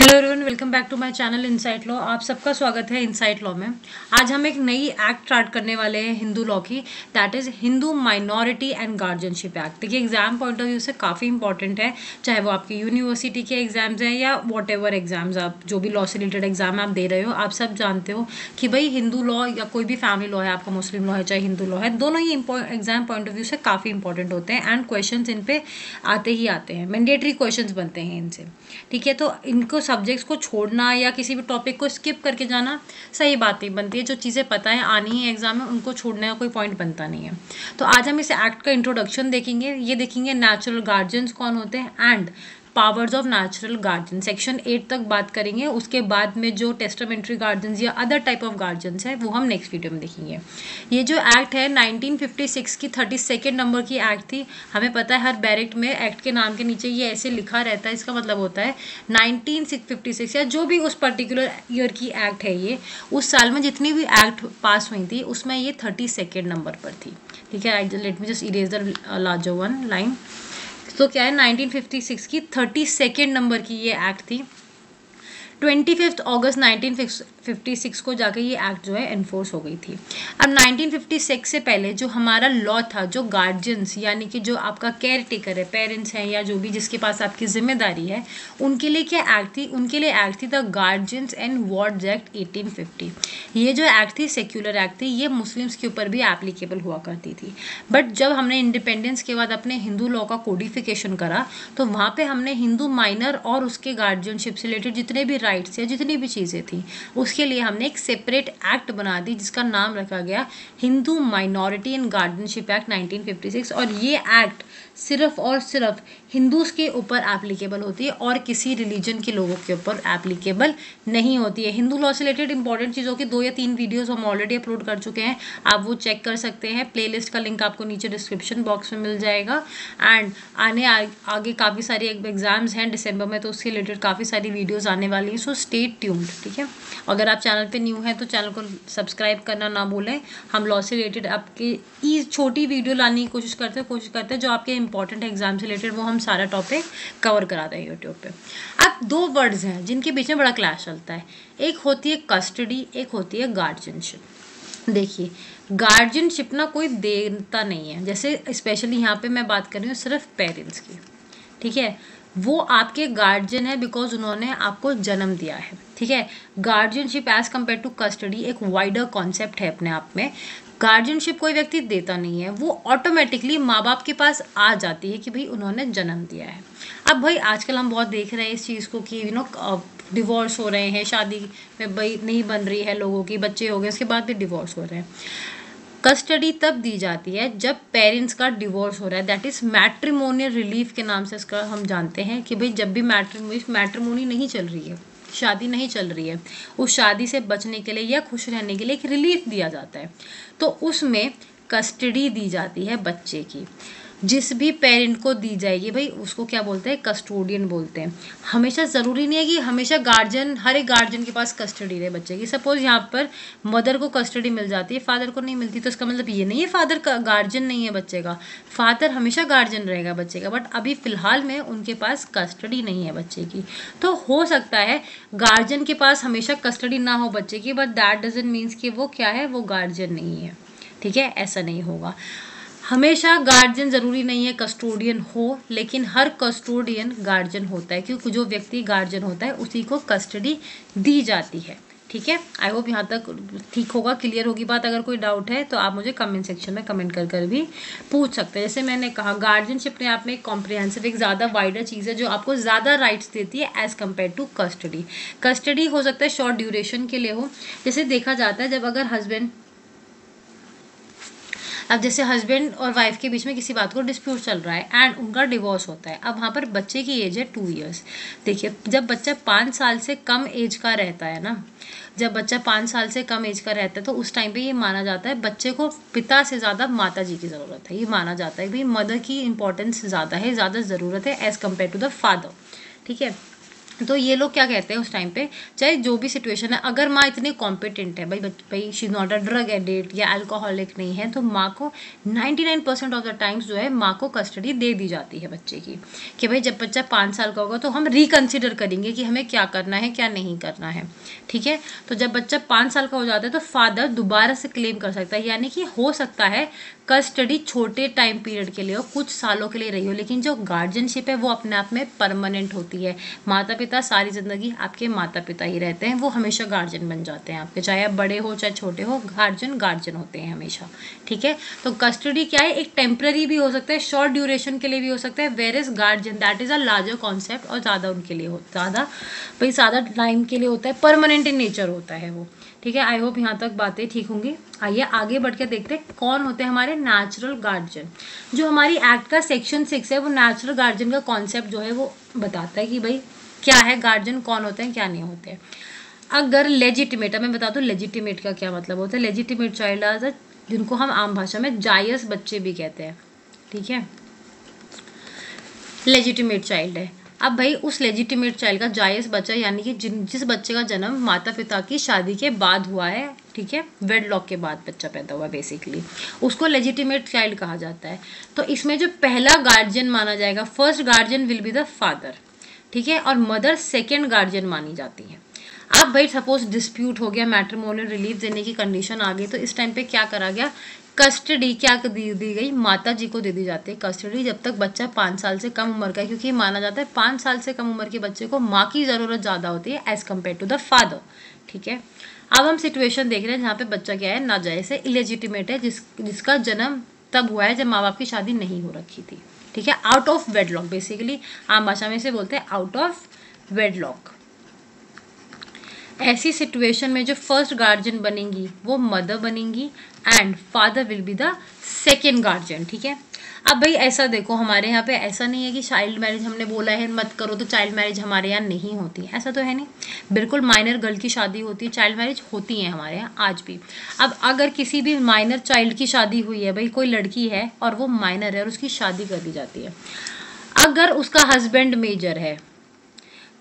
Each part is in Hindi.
Hello everyone, welcome back to my channel insight law. आप सबका स्वागत है इनसाइट लॉ में। आज हम एक नई एक्ट स्टार्ट करने वाले हैं हिंदू लॉ की, that is Hindu minority and guardianship act. देखिए, एग्जाम पॉइंट ऑफ व्यू से काफ़ी इंपॉर्टेंट है, चाहे वो आपके यूनिवर्सिटी के एग्जाम्स हैं या वॉट एवर एग्जाम्स, आप जो भी लॉ से रिलेटेड एग्जाम आप दे रहे हो, आप सब जानते हो कि भाई हिंदू लॉ या कोई भी फैमिली लॉ है, आपका मुस्लिम लॉ है चाहे हिंदू लॉ है, दोनों ही एग्जाम पॉइंट ऑफ व्यू से काफ़ी इंपॉर्टेंट होते हैं एंड क्वेश्चन इन पे आते ही आते हैं, मैंडेटरी क्वेश्चन बनते हैं इनसे। ठीक है, तो इनको सब्जेक्ट्स को छोड़ना या किसी भी टॉपिक को स्किप करके जाना सही बात नहीं बनती है। जो चीज़ें पता है आनी है एग्जाम में, उनको छोड़ने का कोई पॉइंट बनता नहीं है। तो आज हम इस एक्ट का इंट्रोडक्शन देखेंगे, ये देखेंगे नेचुरल गार्जियंस कौन होते हैं and powers of natural guardian, section 8 तक बात करेंगे। उसके बाद में जो टेस्टामेंट्री गार्जियंस या अदर टाइप ऑफ गार्जियंस है वो हम नेक्स्ट वीडियो में देखेंगे। ये जो एक्ट है 1956 की 32 नंबर की एक्ट थी। हमें पता है हर बैरेक्ट में एक्ट के नाम के नीचे ये ऐसे लिखा रहता है, इसका मतलब होता है 1956 या जो भी उस पर्टिकुलर ईयर की एक्ट है, ये उस साल में जितनी भी एक्ट पास हुई थी उसमें ये 32 नंबर पर थी। ठीक है, let me just erase the larger one line. तो क्या है, 1956 की 32 नंबर की ये एक्ट थी। 25 अगस्त 1956 को जाके ये एक्ट जो है एनफोर्स हो गई थी। अब 1956 से पहले जो हमारा लॉ था, जो गार्जियंस यानी कि जो आपका केयर टेकर है, पेरेंट्स हैं या जो भी जिसके पास आपकी जिम्मेदारी है, उनके लिए क्या एक्ट थी? उनके लिए एक्ट थी the guardians and wards act 1850। ये जो एक्ट थी सेक्युलर एक्ट थी, ये मुस्लिम्स के ऊपर भी एप्लीकेबल हुआ करती थी। बट जब हमने इंडिपेंडेंस के बाद अपने हिंदू लॉ का कोडिफिकेशन करा तो वहाँ पे हमने हिंदू माइनर और उसके गार्जियनशिप से रिलेटेड जितने भी राइट्स या जितनी भी चीज़ें थी उसके लिए हमने एक सेपरेट एक्ट बना दी जिसका नाम रखा गया Hindu minority and guardianship act 1956। और ये एक्ट सिर्फ और सिर्फ हिंदूज के ऊपर एप्लीकेबल होती है और किसी रिलीजन के लोगों के ऊपर एप्लीकेबल नहीं होती है। हिंदू लॉ से रिलेटेड इंपॉर्टेंट चीज़ों की 2 या 3 वीडियोस हम ऑलरेडी अपलोड कर चुके हैं, आप वो चेक कर सकते हैं। प्लेलिस्ट का लिंक आपको नीचे डिस्क्रिप्शन बॉक्स में मिल जाएगा। एंड आगे काफ़ी सारे एग्जाम्स हैं दिसंबर में, तो उसके रिलेटेड काफ़ी सारी वीडियोज़ आने वाली हैं, सो स्टे ट्यून्ड। ठीक है, अगर आप चैनल पे न्यू हैं तो चैनल को सब्सक्राइब करना ना भूलें। हम लॉ से रिलेटेड आपकी छोटी वीडियो लाने की कोशिश करते हैं जो आपके इंपॉर्टेंट एग्जाम से रिलेटेड, वो हम सारा टॉपिक कवर कराते हैं यूट्यूब पे। अब 2 वर्ड्स हैं जिनके बीच में बड़ा क्लैश चलता है, एक होती है कस्टडी, एक होती है गार्जियनशिप। देखिए, गार्जियनशिप ना कोई देता नहीं है, जैसे स्पेशली यहाँ पे मैं बात कर रही हूँ सिर्फ पेरेंट्स की। ठीक है, वो आपके गार्जियन है बिकॉज उन्होंने आपको जन्म दिया है। ठीक है, guardianship as compared to custody एक वाइडर कॉन्सेप्ट है अपने आप में। गार्जियनशिप कोई व्यक्ति देता नहीं है, वो ऑटोमेटिकली माँ बाप के पास आ जाती है कि भाई उन्होंने जन्म दिया है। अब भाई आजकल हम बहुत देख रहे हैं इस चीज़ को कि डिवोर्स हो रहे हैं, शादी में भाई नहीं बन रही है लोगों की, बच्चे हो गए उसके बाद भी डिवोर्स हो रहे हैं। कस्टडी तब दी जाती है जब पेरेंट्स का डिवोर्स हो रहा है, दैट इज मैट्रिमोनियल रिलीफ के नाम से इसका हम जानते हैं कि भाई जब भी मैट्रिमोनी नहीं चल रही है, शादी नहीं चल रही है, उस शादी से बचने के लिए या खुश रहने के लिए एक रिलीफ दिया जाता है, तो उसमें कस्टडी दी जाती है बच्चे की। जिस भी पेरेंट को दी जाएगी भाई उसको क्या बोलते हैं, कस्टोडियन बोलते हैं। हमेशा ज़रूरी नहीं है कि हमेशा गार्जियन, हर एक गार्जियन के पास कस्टडी रहे बच्चे की। सपोज यहाँ पर मदर को कस्टडी मिल जाती है, फादर को नहीं मिलती, तो इसका मतलब ये नहीं है फादर का गार्जियन नहीं है बच्चे का, फादर हमेशा गार्जियन रहेगा बच्चे का, बट अभी फ़िलहाल में उनके पास कस्टडी नहीं है बच्चे की। तो हो सकता है गार्जियन के पास हमेशा कस्टडी ना हो बच्चे की, बट दैट डजंट मीन्स कि वो क्या है, वो गार्जियन नहीं है। ठीक है, ऐसा नहीं होगा। हमेशा गार्जियन ज़रूरी नहीं है कस्टोडियन हो, लेकिन हर कस्टोडियन गार्जियन होता है, क्योंकि जो व्यक्ति गार्जियन होता है उसी को कस्टडी दी जाती है। ठीक है, आई होप यहाँ तक ठीक होगा, क्लियर होगी बात। अगर कोई डाउट है तो आप मुझे कमेंट सेक्शन में कमेंट कर भी पूछ सकते हैं। जैसे मैंने कहा, गार्जियनशिप अपने आप में एक कॉम्प्रिहेंसिव, एक ज़्यादा वाइडर चीज़ है जो आपको ज़्यादा राइट्स देती है as compared to custody. Custody हो सकता है शॉर्ट ड्यूरेशन के लिए हो, जैसे देखा जाता है जब अगर अब जैसे हस्बैंड और वाइफ के बीच में किसी बात को डिस्प्यूट चल रहा है एंड उनका डिवोर्स होता है। अब वहाँ पर बच्चे की एज है 2 ईयर्स। देखिए, जब बच्चा 5 साल से कम एज का रहता है ना, जब बच्चा 5 साल से कम एज का रहता है तो उस टाइम पे ये माना जाता है बच्चे को पिता से ज़्यादा माता जी की ज़रूरत है। ये माना जाता है भाई मदर की इंपॉर्टेंस ज़्यादा है, ज़्यादा ज़रूरत है as compared to the father. ठीक है, तो ये लोग क्या कहते हैं उस टाइम पे, चाहे जो भी सिचुएशन है, अगर माँ इतनी कॉम्पिटेंट है, भाई she is not a drug addict या अल्कोहलिक नहीं है, तो माँ को 99% ऑफ द टाइम्स जो है माँ को कस्टडी दे दी जाती है बच्चे की, कि भाई जब बच्चा 5 साल का होगा तो हम रिकन्सिडर करेंगे कि हमें क्या करना है क्या नहीं करना है, ठीक है। तो जब बच्चा 5 साल का हो जाता है तो फादर दोबारा से क्लेम कर सकता है, यानी कि हो सकता है कस्टडी छोटे टाइम पीरियड के लिए हो, कुछ सालों के लिए रही हो, लेकिन जो गार्जियनशिप है वो अपने आप में परमानेंट होती है। माता पिता सारी जिंदगी आपके माता पिता ही रहते हैं, वो हमेशा गार्जियन बन जाते हैं आपके, चाहे आप बड़े हो चाहे छोटे हो, गार्जियन गार्जियन होते हैं हमेशा, ठीक है। तो कस्टडी क्या है, एक टेम्पररी भी हो सकता है, शॉर्ट ड्यूरेशन के लिए भी हो सकता है, where is guardian that is a larger concept, और ज़्यादा उनके लिए ज़्यादा टाइम के लिए होता है, परमानेंट इन नेचर होता है वो, ठीक है। आई होप यहाँ तक बातें ठीक होंगी। आइए आगे बढ़ के देखते हैं कौन होते हैं हमारे नेचुरल गार्जियन। जो हमारी एक्ट का सेक्शन 6 है वो नेचुरल गार्जियन का कॉन्सेप्ट जो है वो बताता है कि भाई क्या है गार्जियन, कौन होते हैं क्या नहीं होते हैं। अगर लेजिटिमेट, मैं बता दूं लेजिटिमेट का क्या मतलब होता है। लेजिटिमेट चाइल्ड आर जिनको हम आम भाषा में जायज बच्चे भी कहते हैं, ठीक है। लेजिटिमेट चाइल्ड है। अब भाई उस लेजिटिमेट चाइल्ड का जायज बच्चा, यानी कि जिस बच्चे का जन्म माता पिता की शादी के बाद हुआ है, ठीक है, वेडलॉक के बाद बच्चा पैदा हुआ बेसिकली, उसको लेजिटिमेट चाइल्ड कहा जाता है। तो इसमें जो पहला गार्जियन माना जाएगा, first guardian will be the father, ठीक है, और मदर सेकेंड गार्जियन मानी जाती है। अब भाई सपोज डिस्प्यूट हो गया, मैट्रिमोनियल रिलीफ देने की कंडीशन आ गई, तो इस टाइम पे क्या करा गया, कस्टडी क्या दी गई, माता जी को दे दी जाती है कस्टडी, जब तक बच्चा 5 साल से कम उम्र का है, क्योंकि माना जाता है 5 साल से कम उम्र के बच्चे को माँ की ज़रूरत ज़्यादा होती है as compared to the father, ठीक है। अब हम सिचुएशन देख रहे हैं जहाँ पे बच्चा क्या है, नाजायज है, इलेजिटिमेट है, जिसका जन्म तब हुआ है जब माँ बाप की शादी नहीं हो रखी थी, ठीक है, आउट ऑफ वेडलॉक, बेसिकली आम भाषा में इसे बोलते हैं आउट ऑफ वेडलॉक। ऐसी सिचुएशन में जो फर्स्ट गार्जियन बनेंगी वो मदर बनेंगी and father will be the second guardian, ठीक है। अब भाई ऐसा देखो, हमारे यहाँ पे ऐसा नहीं है कि चाइल्ड मैरिज हमने बोला है मत करो तो चाइल्ड मैरिज हमारे यहाँ नहीं होती, ऐसा तो है नहीं। बिल्कुल माइनर गर्ल की शादी होती है, चाइल्ड मैरिज होती है हमारे यहाँ आज भी। अब अगर किसी भी माइनर चाइल्ड की शादी हुई है, भाई कोई लड़की है और वो माइनर है और उसकी शादी कर दी जाती है, अगर उसका हस्बैंड मेजर है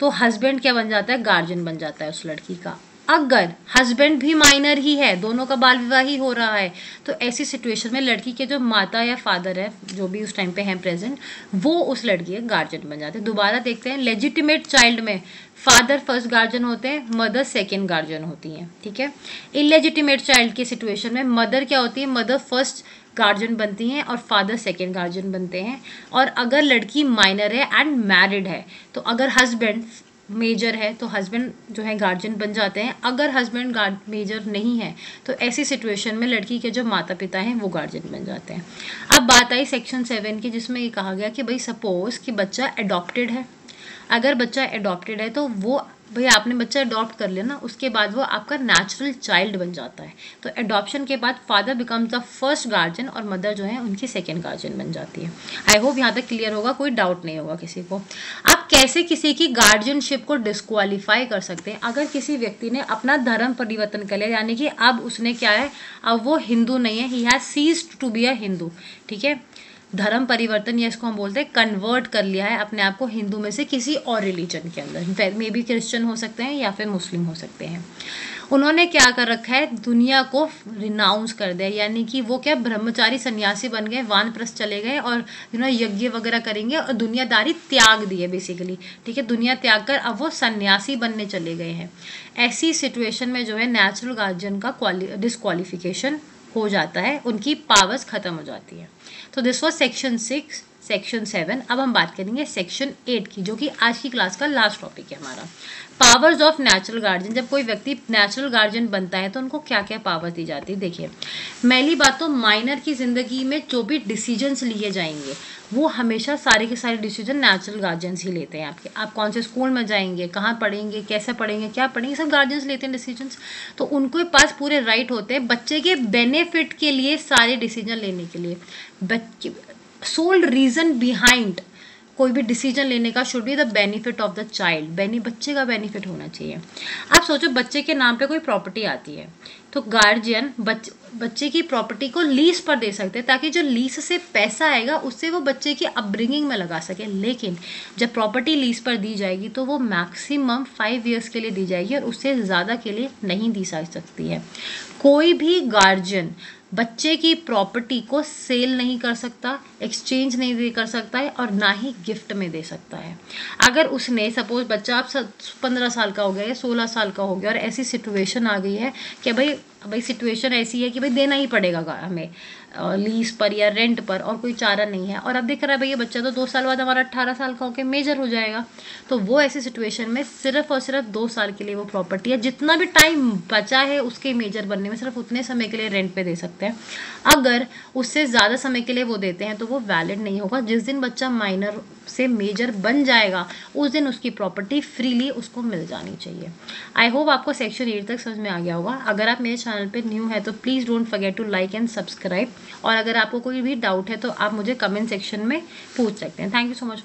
तो हस्बैंड क्या बन जाता है, गार्जियन बन जाता है उस लड़की का। अगर हस्बैंड भी माइनर ही है, दोनों का बाल विवाह ही हो रहा है, तो ऐसी सिचुएशन में लड़की के जो माता या फादर है जो भी उस टाइम पे हैं प्रेजेंट, वो उस लड़की के गार्जियन बन जाते हैं। दोबारा देखते हैं, लेजिटिमेट चाइल्ड में फादर फर्स्ट गार्जियन होते हैं, मदर सेकेंड गार्जियन होती हैं, ठीक है। इलेजिटिमेट चाइल्ड की सिचुएशन में मदर क्या होती है, मदर फर्स्ट गार्जियन बनती हैं और फादर सेकेंड गार्जियन बनते हैं। और अगर लड़की माइनर है एंड मैरिड है, तो अगर हस्बैंड मेजर है तो हस्बैंड जो है गार्जियन बन जाते हैं। अगर हस्बैंड मेजर नहीं है तो ऐसी सिचुएशन में लड़की के जो माता पिता हैं वो गार्जियन बन जाते हैं। अब बात आई सेक्शन 7 की, जिसमें ये कहा गया कि भाई सपोज कि बच्चा एडॉप्टेड है। अगर बच्चा एडॉप्टेड है तो वो भाई आपने बच्चा अडॉप्ट कर लिया ना, उसके बाद वो आपका नेचुरल चाइल्ड बन जाता है। तो एडॉप्शन के बाद father becomes the first guardian और मदर जो है उनकी सेकेंड गार्जियन बन जाती है। आई होप यहाँ तक क्लियर होगा, कोई डाउट नहीं होगा किसी को। आप कैसे किसी की गार्जियनशिप को डिस्क्वालीफाई कर सकते हैं, अगर किसी व्यक्ति ने अपना धर्म परिवर्तन कर लिया, यानी कि अब उसने क्या है, अब वो हिंदू नहीं है, he has ceased to be a Hindu, ठीक है। धर्म परिवर्तन या इसको हम बोलते हैं कन्वर्ट कर लिया है अपने आप को हिंदू में से किसी और रिलीजन के अंदर, मे बी क्रिश्चियन हो सकते हैं या फिर मुस्लिम हो सकते हैं। उन्होंने क्या कर रखा है, दुनिया को रिनाउंस कर दिया, यानी कि वो क्या ब्रह्मचारी सन्यासी बन गए, वानप्रस्थ चले गए और यज्ञ वगैरह करेंगे और दुनियादारी त्याग दी है बेसिकली, ठीक है। दुनिया त्याग कर अब वो सन्यासी बनने चले गए हैं। ऐसी सिचुएशन में जो है नेचुरल गार्जियन का डिस्क्वालिफिकेशन हो जाता है, उनकी पावर्स खत्म हो जाती है। तो दिस वाज सेक्शन 6, सेक्शन 7। अब हम बात करेंगे सेक्शन 8 की, जो कि आज की क्लास का लास्ट टॉपिक है हमारा, पावर्स ऑफ नेचुरल गार्जियन। जब कोई व्यक्ति नेचुरल गार्जियन बनता है तो उनको क्या क्या पावर दी जाती है। देखिए, पहली बात तो माइनर की जिंदगी में जो भी डिसीजंस लिए जाएंगे वो हमेशा सारे के सारे डिसीजन नेचुरल गार्जियंस ही लेते हैं। आपके आप कौन से स्कूल में जाएंगे, कहाँ पढ़ेंगे, कैसे पढ़ेंगे, क्या पढ़ेंगे, सब गार्जियंस लेते हैं डिसीजंस। तो उनके पास पूरे राइट होते हैं बच्चे के बेनिफिट के लिए सारे डिसीजन लेने के लिए। सोल रीजन बिहाइंड कोई भी डिसीजन लेने का should be the benefit of the child, बच्चे का बेनिफिट होना चाहिए। आप सोचो बच्चे के नाम पे कोई प्रॉपर्टी आती है तो गार्जियन बच्चे की प्रॉपर्टी को लीज पर दे सकते हैं ताकि जो लीज से पैसा आएगा उससे वो बच्चे की अपब्रिंगिंग में लगा सके। लेकिन जब प्रॉपर्टी लीज पर दी जाएगी तो वो मैक्सिमम 5 ईयर्स के लिए दी जाएगी और उससे ज़्यादा के लिए नहीं दी जा सकती है। कोई भी गार्जियन बच्चे की प्रॉपर्टी को सेल नहीं कर सकता, एक्सचेंज नहीं दे कर सकता है और ना ही गिफ्ट में दे सकता है। अगर उसने सपोज बच्चा आप 15 साल का हो गया या 16 साल का हो गया और ऐसी सिचुएशन आ गई है कि भाई सिचुएशन ऐसी है कि भाई देना ही पड़ेगा हमें लीज पर या रेंट पर और कोई चारा नहीं है, और अब देख रहा है भाई ये बच्चा तो 2 साल बाद हमारा 18 साल का होकर मेजर हो जाएगा, तो वो ऐसी सिचुएशन में सिर्फ और सिर्फ 2 साल के लिए वो प्रॉपर्टी है, जितना भी टाइम बचा है उसके मेजर बनने में सिर्फ उतने समय के लिए रेंट पे दे सकते हैं। अगर उससे ज़्यादा समय के लिए वो देते हैं तो वो वैलिड नहीं होगा। जिस दिन बच्चा माइनर से मेजर बन जाएगा उस दिन उसकी प्रॉपर्टी फ्रीली उसको मिल जानी चाहिए। आई होप आपको सेक्शन 8 तक समझ में आ गया होगा। अगर आप मेरे चैनल पे न्यू है तो please don't forget to like and subscribe, और अगर आपको कोई भी डाउट है तो आप मुझे कमेंट सेक्शन में पूछ सकते हैं। Thank you so much.